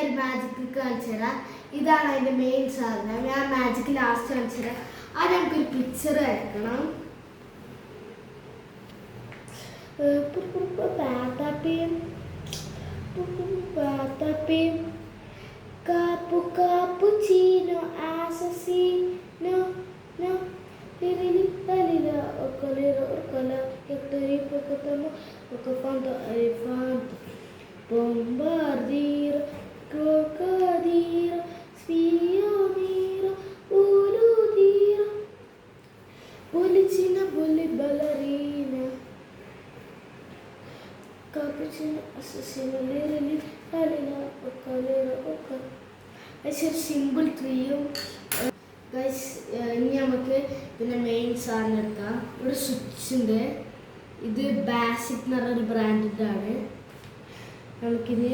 ഒരു മാജിക് കാണിച്ചു തരാം. ഇതാണ് അതിൻ്റെ മെയിൻ സാധനം. ഞാൻ മാജിക് ലാസ്റ്റ് കാണിച്ചു തരാം. അത് നമുക്കൊരു picture വരക്കണം. Cappuccino assassino no Lirilitalila Ocolero Ocola Victory Pocotamo Pocofanto Elefanto Bombardiro Crocodilo Spioniro Uludiro Bollicina Bulli Ballerina Cappuccino assassino Lirilitalila Ocolero Ocola. ഒരു സിമ്പിൾ ട്രീയും ഇനി നമുക്ക് പിന്നെ മെയിൻ സാധനം എടുക്കാം. ഇവിടെ സ്വിച്ച് ഉണ്ട്. ഇത് ബാസിക് എന്ന് പറഞ്ഞൊരു ബ്രാൻഡിൻ്റെ ആണ്. നമുക്കിത്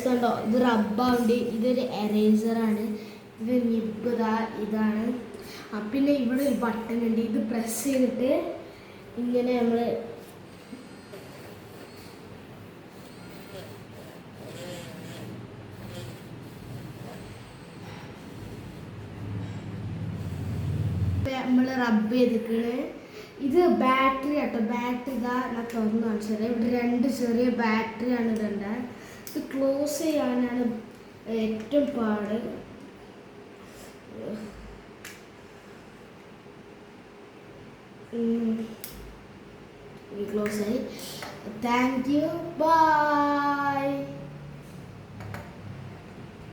കണ്ടോ, ഇത് റബ്ബുണ്ട്. ഇതൊരു എറേസറാണ്. ഇത് നിബ് ഇതാണ്. പിന്നെ ഇവിടെ ഒരു ബട്ടൺ ഉണ്ട്. ഇത് പ്രസ് ചെയ്തിട്ട് ഇങ്ങനെ നമ്മൾ റബ്ബ് ചെയ്തിട്ട് ഇത് ബാറ്ററി ആട്ടോ. ബാറ്ററി ഇതാ ഞാൻ തുറന്ന് കാണിച്ചത്. ഇവിടെ 2 ചെറിയ ബാറ്ററിയാണ് ഇടേണ്ടത്. ഇത് ക്ലോസ് ചെയ്യാനാണ് ഏറ്റവും പാട്. ക്ലോസ് ആയി. Thank you. ബൈ.